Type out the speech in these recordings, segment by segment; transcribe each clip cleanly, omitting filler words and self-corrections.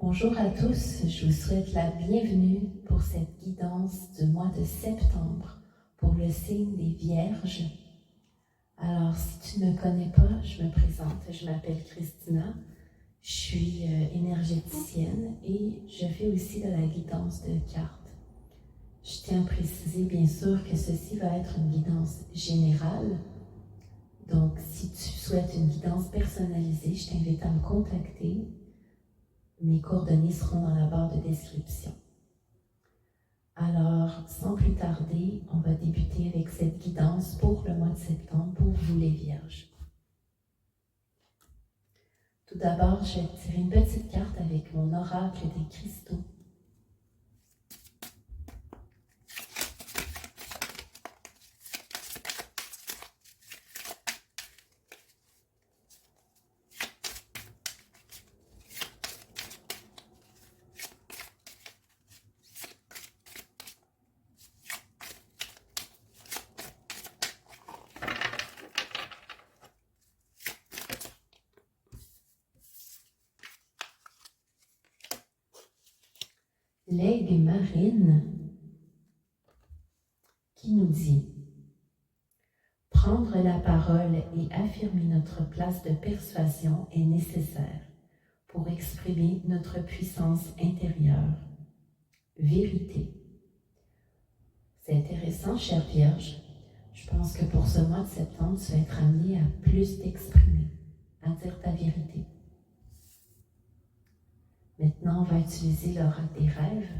Bonjour à tous, je vous souhaite la bienvenue pour cette guidance du mois de septembre pour le signe des Vierges. Alors, si tu ne me connais pas, je me présente, je m'appelle Christina, je suis énergéticienne et je fais aussi de la guidance de cartes. Je tiens à préciser bien sûr que ceci va être une guidance générale. Donc, si tu souhaites une guidance personnalisée, je t'invite à me contacter. Mes coordonnées seront dans la barre de description. Alors, sans plus tarder, on va débuter avec cette guidance pour le mois de septembre, pour vous les Vierges. Tout d'abord, je vais tirer une petite carte avec mon oracle des cristaux. L'aigle marine qui nous dit « Prendre la parole et affirmer notre place de persuasion est nécessaire pour exprimer notre puissance intérieure. Vérité. » C'est intéressant, chère Vierge. Je pense que pour ce mois de septembre, tu vas être amené à plus t'exprimer, à dire ta vérité. Maintenant, on va utiliser l'oracle des rêves.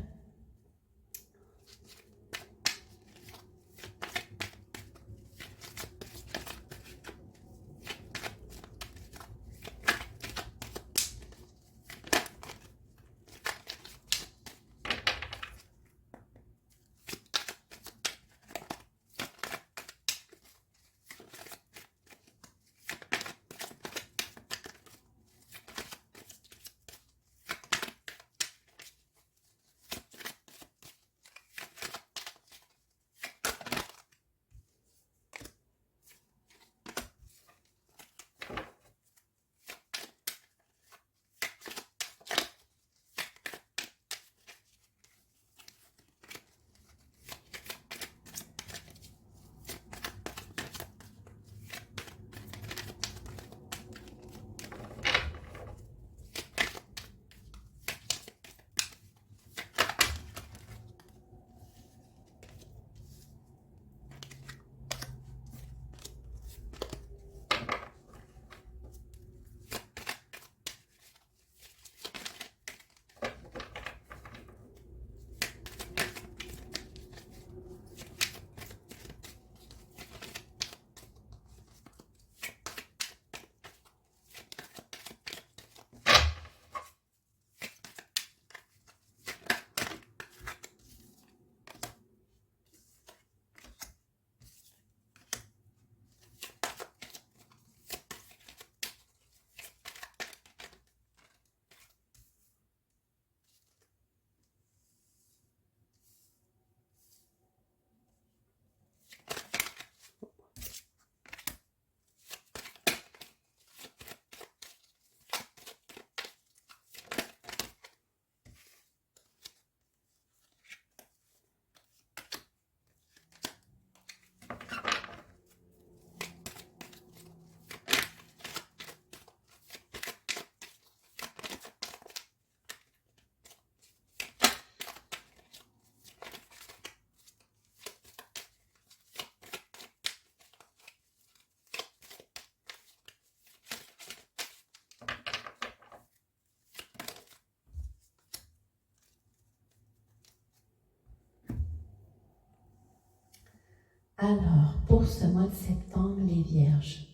Alors, pour ce mois de septembre, les Vierges,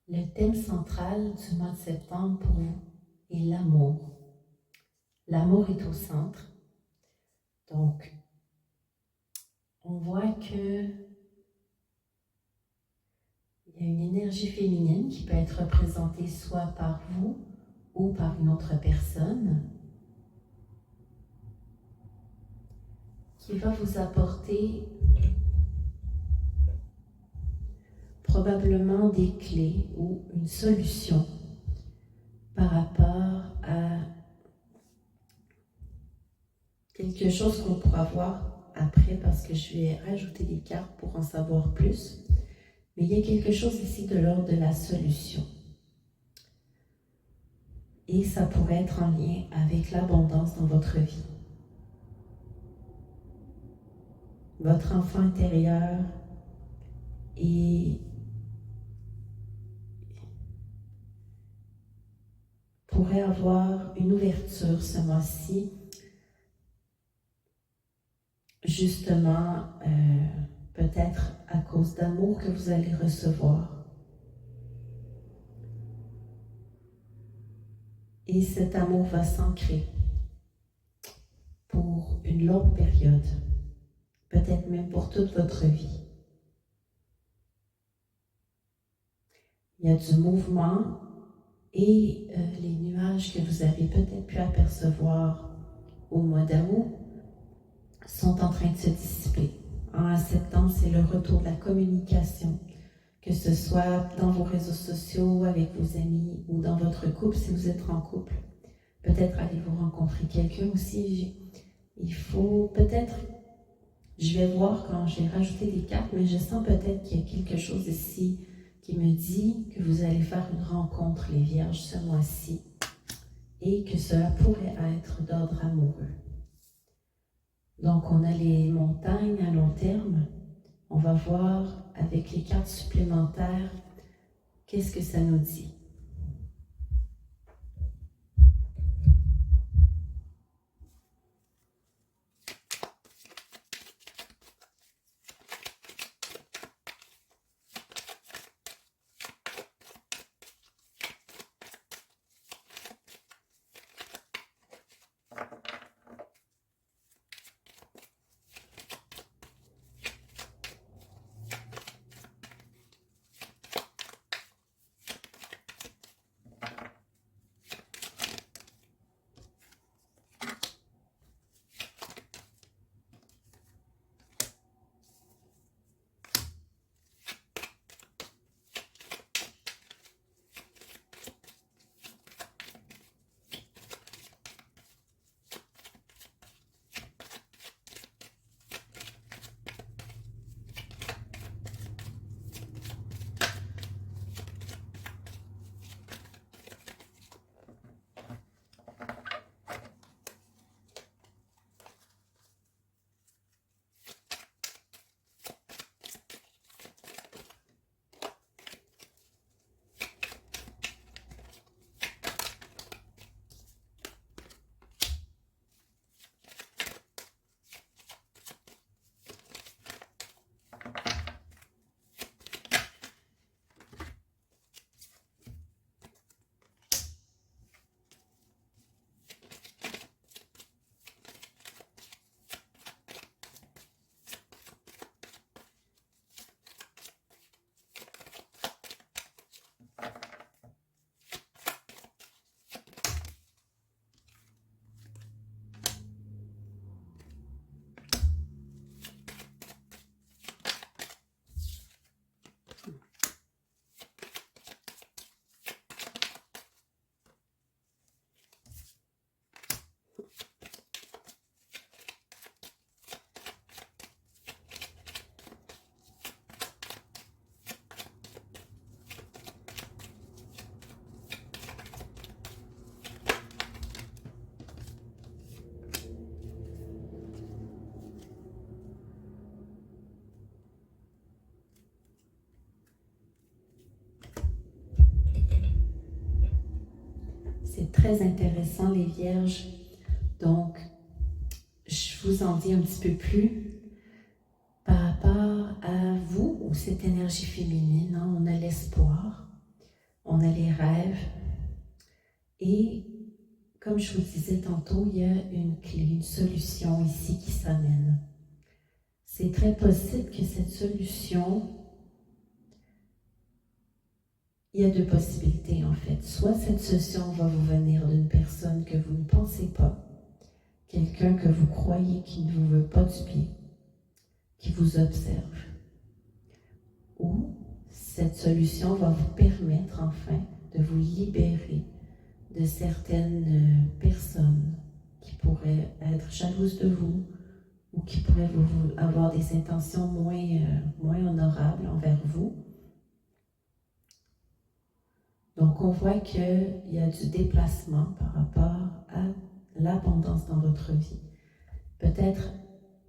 le thème central du mois de septembre pour vous est l'amour. L'amour est au centre. Donc, on voit que il y a une énergie féminine qui peut être représentée soit par vous ou par une autre personne qui va vous apporter probablement des clés ou une solution par rapport à quelque chose qu'on pourra voir après parce que je vais rajouter des cartes pour en savoir plus. Mais il y a quelque chose ici de l'ordre de la solution. Et ça pourrait être en lien avec l'abondance dans votre vie. Votre enfant intérieur pourrait avoir une ouverture ce mois-ci, justement, peut-être à cause d'amour que vous allez recevoir. Et cet amour va s'ancrer pour une longue période, peut-être même pour toute votre vie. Il y a du mouvement et les nuages que vous avez peut-être pu apercevoir au mois d'août sont en train de se dissiper. En septembre, c'est le retour de la communication, que ce soit dans vos réseaux sociaux, avec vos amis ou dans votre couple, si vous êtes en couple. Peut-être allez-vous rencontrer quelqu'un aussi. Il faut peut-être, je vais voir quand j'ai rajouté des cartes, mais je sens peut-être qu'il y a quelque chose ici qui me dit que vous allez faire une rencontre, les Vierges, ce mois-ci, et que cela pourrait être d'ordre amoureux. Donc, on a les montagnes à long terme. On va voir avec les cartes supplémentaires qu'est-ce que ça nous dit. C'est très intéressant, les Vierges. Donc, je vous en dis un petit peu plus par rapport à vous, ou cette énergie féminine. Hein? On a l'espoir, on a les rêves. Et comme je vous disais tantôt, il y a une clé, une solution ici qui s'amène. C'est très possible que cette solution, il y a deux possibilités en fait. Soit cette solution va vous venir d'une personne que vous ne pensez pas, quelqu'un que vous croyez qui ne vous veut pas du bien, qui vous observe. Ou cette solution va vous permettre enfin de vous libérer de certaines personnes qui pourrait être jalouse de vous ou qui pourrait avoir des intentions moins honorables envers vous. Donc, on voit qu'il y a du déplacement par rapport à l'abondance dans votre vie. Peut-être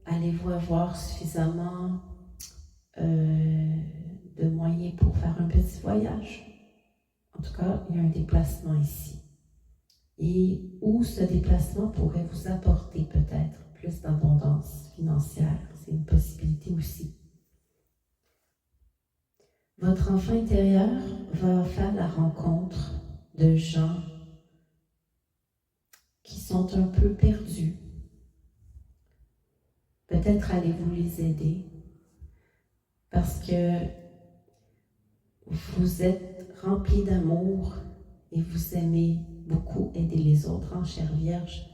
allez-vous avoir suffisamment de moyens pour faire un petit voyage. En tout cas, il y a un déplacement ici. Et où ce déplacement pourrait vous apporter peut-être plus d'abondance financière. C'est une possibilité aussi. Votre enfant intérieur va faire la rencontre de gens qui sont un peu perdus. Peut-être allez-vous les aider parce que vous êtes rempli d'amour et vous aimez beaucoup aider les autres en chair vierge.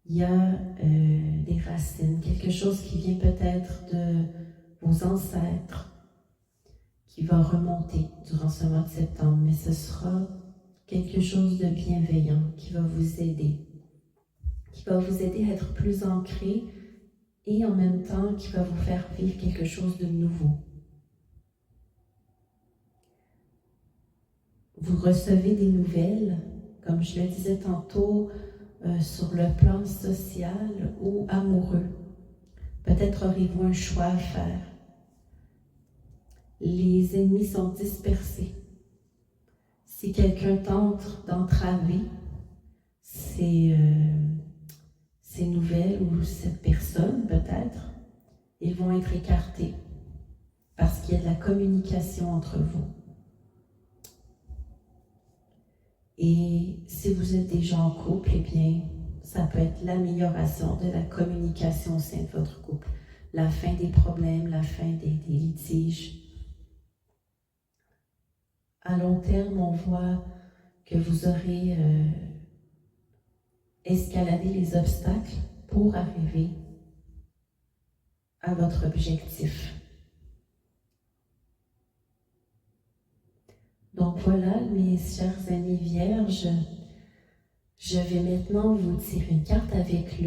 Il y a des racines, quelque chose qui vient peut-être de vos ancêtres qui va remonter durant ce mois de septembre, mais ce sera quelque chose de bienveillant qui va vous aider à être plus ancré et en même temps qui va vous faire vivre quelque chose de nouveau. Vous recevez des nouvelles, comme je le disais tantôt, sur le plan social ou amoureux. Peut-être aurez-vous un choix à faire. Les ennemis sont dispersés. Si quelqu'un tente d'entraver ces nouvelles ou cette personne, peut-être, ils vont être écartés parce qu'il y a de la communication entre vous. Et si vous êtes déjà en couple, eh bien, ça peut être l'amélioration de la communication au sein de votre couple, la fin des problèmes, la fin des litiges. À long terme, on voit que vous aurez escaladé les obstacles pour arriver à votre objectif. Donc voilà, mes chers amis vierges, je vais maintenant vous tirer une carte avec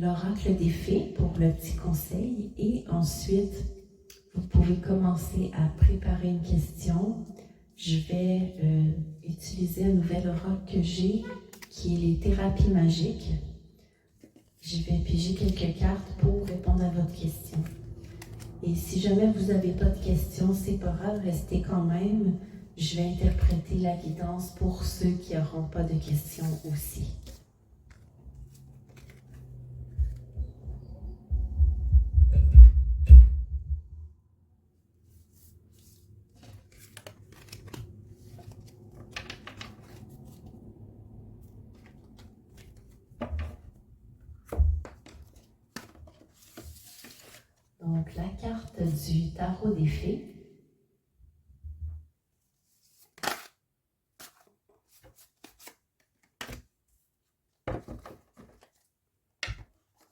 l'oracle des fées pour le petit conseil et ensuite, vous pouvez commencer à préparer une question. Je vais utiliser un nouvel oracle que j'ai qui est les thérapies magiques. Je vais piger quelques cartes pour répondre à votre question. Et si jamais vous n'avez pas de questions, c'est pas grave, restez quand même. Je vais interpréter la guidance pour ceux qui n'auront pas de questions aussi. Donc, la carte du tarot des fées.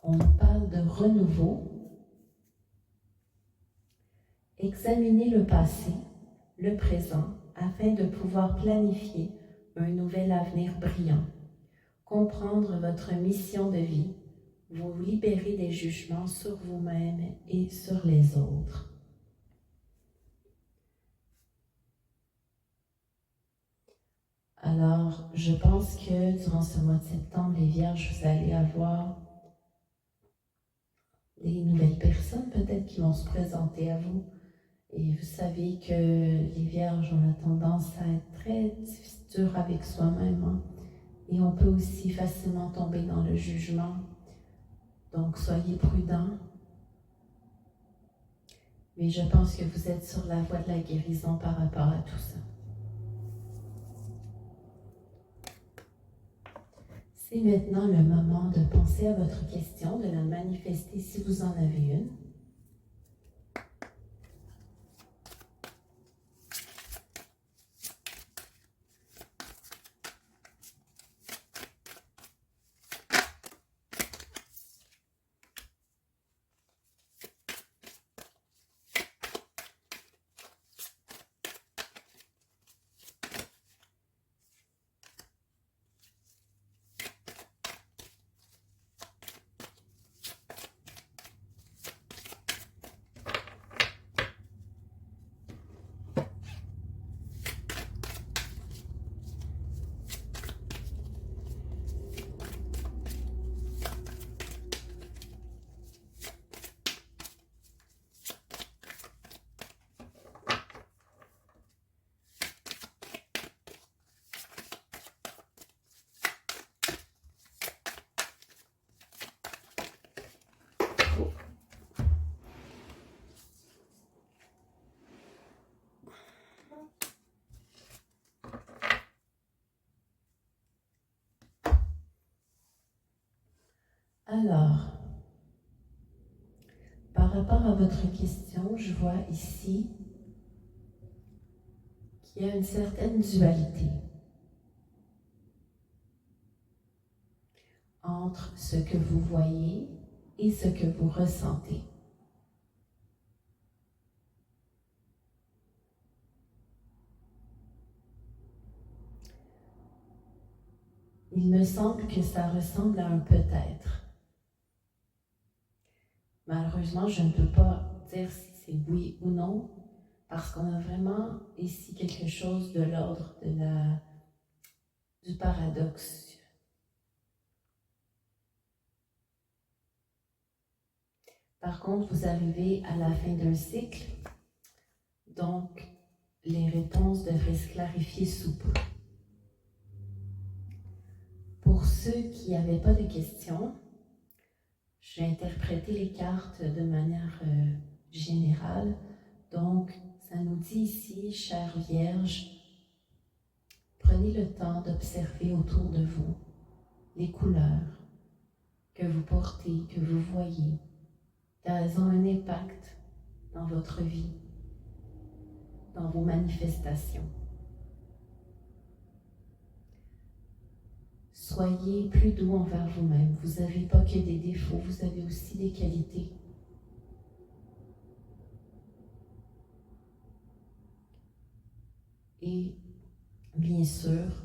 On parle de renouveau. Examinez le passé, le présent, afin de pouvoir planifier un nouvel avenir brillant. Comprendre votre mission de vie, vous libérer des jugements sur vous-même et sur les autres. Alors, je pense que durant ce mois de septembre, les Vierges, vous allez avoir des nouvelles personnes peut-être qui vont se présenter à vous. Et vous savez que les Vierges, on a tendance à être très durs avec soi-même. Hein? Et on peut aussi facilement tomber dans le jugement. Donc, soyez prudents. Mais je pense que vous êtes sur la voie de la guérison par rapport à tout ça. C'est maintenant le moment de penser à votre question, de la manifester si vous en avez une. Alors, par rapport à votre question, je vois ici qu'il y a une certaine dualité entre ce que vous voyez et ce que vous ressentez. Il me semble que ça ressemble à un peut-être. Malheureusement, je ne peux pas dire si c'est oui ou non, parce qu'on a vraiment ici quelque chose de l'ordre du paradoxe. Par contre, vous arrivez à la fin d'un cycle, donc les réponses devraient se clarifier sous peu. Pour ceux qui n'avaient pas de questions, je vais interpréter les cartes de manière générale. Donc, ça nous dit ici, chère Vierge, prenez le temps d'observer autour de vous les couleurs que vous portez, que vous voyez, elles ont un impact dans votre vie, dans vos manifestations. Soyez plus doux envers vous-même. Vous n'avez pas que des défauts, vous avez aussi des qualités. Et bien sûr,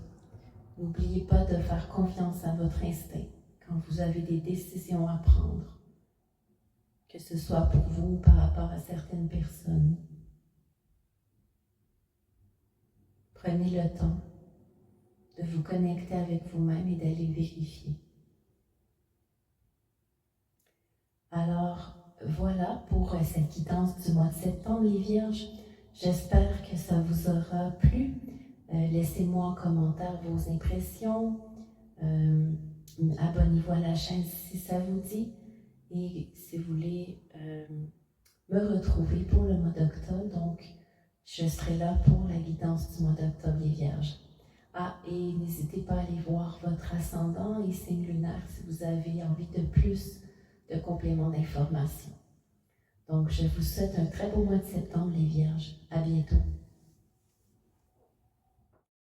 n'oubliez pas de faire confiance à votre instinct quand vous avez des décisions à prendre, que ce soit pour vous ou par rapport à certaines personnes. Prenez le temps de vous connecter avec vous-même et d'aller vérifier. Alors, voilà pour cette guidance du mois de septembre, les Vierges. J'espère que ça vous aura plu. Laissez-moi en commentaire vos impressions. Abonnez-vous à la chaîne si ça vous dit. Et si vous voulez me retrouver pour le mois d'octobre, donc je serai là pour la guidance du mois d'octobre, les Vierges. Ah, et n'hésitez pas à aller voir votre ascendant et signe lunaire si vous avez envie de plus de compléments d'information. Donc, je vous souhaite un très beau mois de septembre, les Vierges. À bientôt.